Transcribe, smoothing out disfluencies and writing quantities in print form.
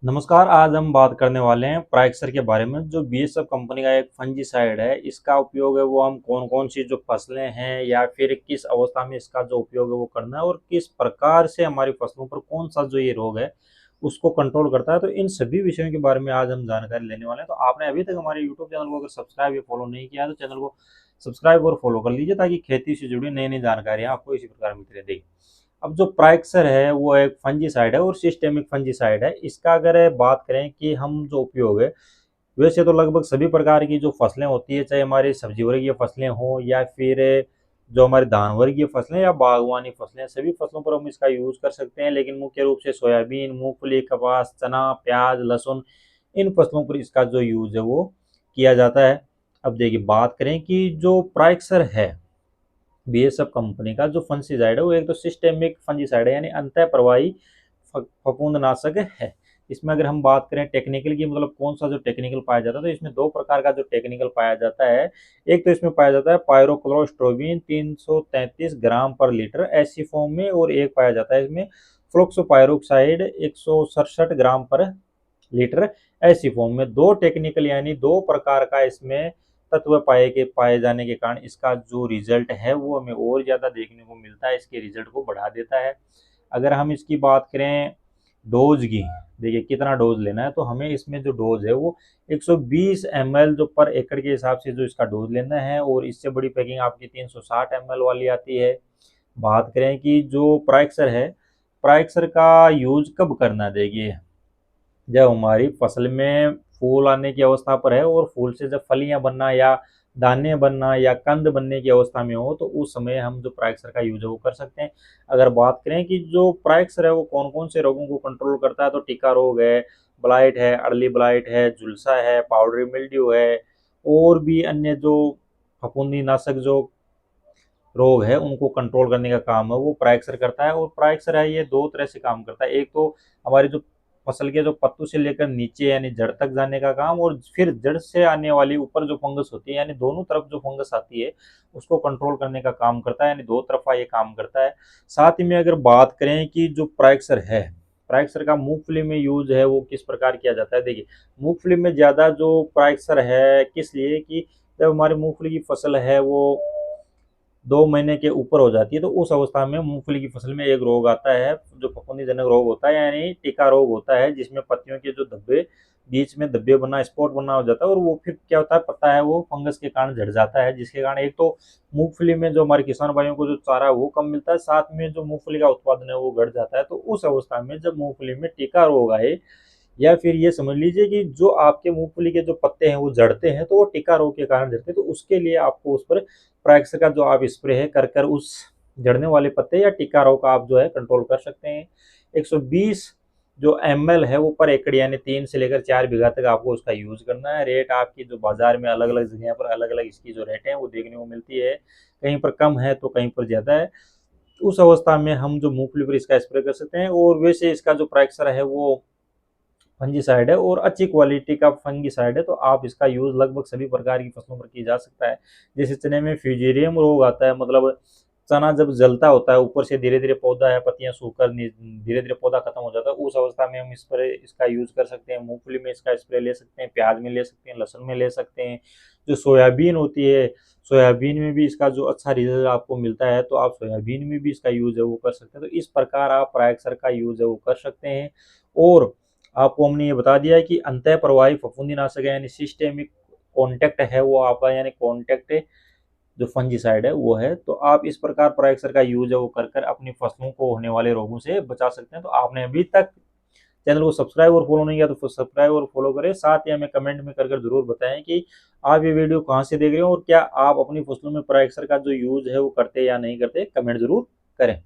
नमस्कार। आज हम बात करने वाले हैं प्राइक्सर के बारे में। जो बीएसएफ कंपनी का एक फंजीसाइड है, इसका उपयोग है वो हम कौन कौन सी जो फसलें हैं या फिर किस अवस्था में इसका जो उपयोग है वो करना है और किस प्रकार से हमारी फसलों पर कौन सा जो ये रोग है उसको कंट्रोल करता है। तो इन सभी विषयों के बारे में आज हम जानकारी लेने वाले हैं। तो आपने अभी तक हमारे यूट्यूब चैनल को अगर सब्सक्राइब या फॉलो नहीं किया तो चैनल को सब्सक्राइब और फॉलो कर लीजिए, ताकि खेती से जुड़ी नई नई जानकारियाँ आपको इसी प्रकार मिलती रहेगी। अब जो प्राइक्सर है वो एक फंजीसाइड है और सिस्टेमिक फंजीसाइड है। इसका अगर बात करें कि हम जो उपयोग है, वैसे तो लगभग सभी प्रकार की जो फसलें होती है, चाहे हमारी सब्जी वर्गीय फसलें हों या फिर जो हमारी धान वर्गीय फसलें या बागवानी फसलें, सभी फसलों पर हम इसका यूज कर सकते हैं। लेकिन मुख्य रूप से सोयाबीन, मूंगफली, कपास, चना, प्याज, लहसुन, इन फसलों पर इसका जो यूज है वो किया जाता है। अब देखिए, बात करें कि जो प्राइक्सर है बीएसएफ कंपनी का जो फंजीसाइड है वो एक तो सिस्टेमिक फंजीसाइड है, यानी अंतः प्रवाही फफूंदनाशक है। इसमें अगर हम बात करें टेक्निकल की, मतलब कौन सा जो टेक्निकल पाया जाता है, तो इसमें दो प्रकार का जो टेक्निकल पाया जाता है। एक तो इसमें पाया जाता है पायरोक्लोरोस्ट्रोबिन 333 ग्राम पर लीटर ऐसी फॉर्म में, और एक पाया जाता है इसमें फ्लोक्सोपायरोक्साइड 167 ग्राम पर लीटर ऐसी फॉर्म में। दो टेक्निकल यानी दो प्रकार का इसमें तत्व पाए जाने के कारण इसका जो रिजल्ट है वो हमें और ज़्यादा देखने को मिलता है, इसके रिजल्ट को बढ़ा देता है। अगर हम इसकी बात करें डोज की, देखिए कितना डोज लेना है, तो हमें इसमें जो डोज है वो 120 ml जो पर एकड़ के हिसाब से जो इसका डोज लेना है, और इससे बड़ी पैकिंग आपकी 360 ml वाली आती है। बात करें कि जो प्राइक्सर है, प्राइक्सर का यूज कब करना है, देखिए जब हमारी फसल में फूल आने की अवस्था पर है और फूल से जब फलियां बनना या दाने बनना या कंद बनने की अवस्था में हो, तो उस समय हम जो प्राइक्सर का यूज है वो कर सकते हैं। अगर बात करें कि जो प्राइक्सर है वो कौन कौन से रोगों को कंट्रोल करता है, तो टिका रोग है, ब्लाइट है, अर्ली ब्लाइट है, झुलसा है, पाउडरी मिल्ड्यू है, और भी अन्य जो फफूंदी नाशक जो रोग है उनको कंट्रोल करने का काम है वो प्राइक्सर करता है। और प्राइक्सर है ये दो तरह से काम करता है। एक तो हमारी जो फसल के जो पत्तों से लेकर नीचे यानी जड़ तक जाने का काम, और फिर जड़ से आने वाली ऊपर जो फंगस होती है, यानी दोनों तरफ जो फंगस आती है उसको कंट्रोल करने का काम करता है, यानी दो तरफा ये काम करता है। साथ ही में अगर बात करें कि जो प्राइक्सर है, प्राइक्सर का मूंगफली में यूज है वो किस प्रकार किया जाता है, देखिए मूंगफली में ज्यादा जो प्राइक्सर है किस लिए कि जब हमारी मूंगफली की फसल है वो 2 महीने के ऊपर हो जाती है, तो उस अवस्था में मूंगफली की फसल में एक रोग आता है जो फफूंदीजनक रोग होता है, यानी टिका रोग होता है, जिसमें पत्तियों के जो धब्बे, बीच में धब्बे बना, स्पॉट बना हो जाता है, और वो फिर क्या होता है पता है वो फंगस के कारण झड़ जाता है, जिसके कारण एक तो मूंगफली में जो हमारे किसान भाइयों को जो चारा है वो कम मिलता है, साथ में जो मूंगफली का उत्पादन है वो घट जाता है। तो उस अवस्था में जब मूंगफली में टिका रोग आए, या फिर ये समझ लीजिए कि जो आपके मूंगफली के जो पत्ते हैं वो जड़ते हैं, तो वो टिका रोग के कारण जड़ते हैं, तो उसके लिए आपको उस पर प्राइक्स का जो आप स्प्रे है कर कर उस जड़ने वाले पत्ते या टिका रोग का आप जो है कंट्रोल कर सकते हैं। 120 जो ml है वो पर एकड़ यानी 3 से लेकर 4 बीघा तक आपको उसका यूज करना है। रेट आपकी जो बाजार में अलग अलग जगह पर अलग अलग इसकी जो रेट है वो देखने को मिलती है, कहीं पर कम है तो कहीं पर ज्यादा है। उस अवस्था में हम जो मूंगफली पर इसका स्प्रे कर सकते हैं। और वैसे इसका जो प्राइक्सर है वो फंजीसाइड है और अच्छी क्वालिटी का फंजीसाइड है, तो आप इसका यूज लगभग सभी प्रकार की फसलों पर किया जा सकता है। जैसे चने में फ्यूजेरियम रोग आता है, मतलब चना जब जलता होता है ऊपर से, धीरे धीरे पौधा है पत्तियां सूखकर धीरे धीरे पौधा खत्म हो जाता है, उस अवस्था में हम इस पर इसका यूज कर सकते हैं। मूंगफली में इसका स्प्रे ले सकते हैं, प्याज में ले सकते हैं, लहसुन में ले सकते हैं। जो सोयाबीन होती है, सोयाबीन में भी इसका जो अच्छा रिजल्ट आपको मिलता है, तो आप सोयाबीन में भी इसका यूज है वो कर सकते हैं। तो इस प्रकार आप प्रायक्षर का यूज है वो कर सकते हैं। और आपको हमने ये बता दिया है कि अंतः प्रवाही फफूंदीनाशक है, यानी सिस्टेमिक कॉन्टैक्ट है वो आपका, यानी कॉन्टैक्ट जो फंजीसाइड है वो है। तो आप इस प्रकार प्रायक्षर का यूज है वो कर कर अपनी फसलों को होने वाले रोगों से बचा सकते हैं। तो आपने अभी तक चैनल को सब्सक्राइब और फॉलो नहीं किया तो सब्सक्राइब और फॉलो करें। साथ ही हमें कमेंट में कर जरूर बताएं कि आप ये वीडियो कहाँ से देख रहे हो और क्या आप अपनी फसलों में प्रायक्षर का जो यूज है वो करते या नहीं करते, कमेंट जरूर करें।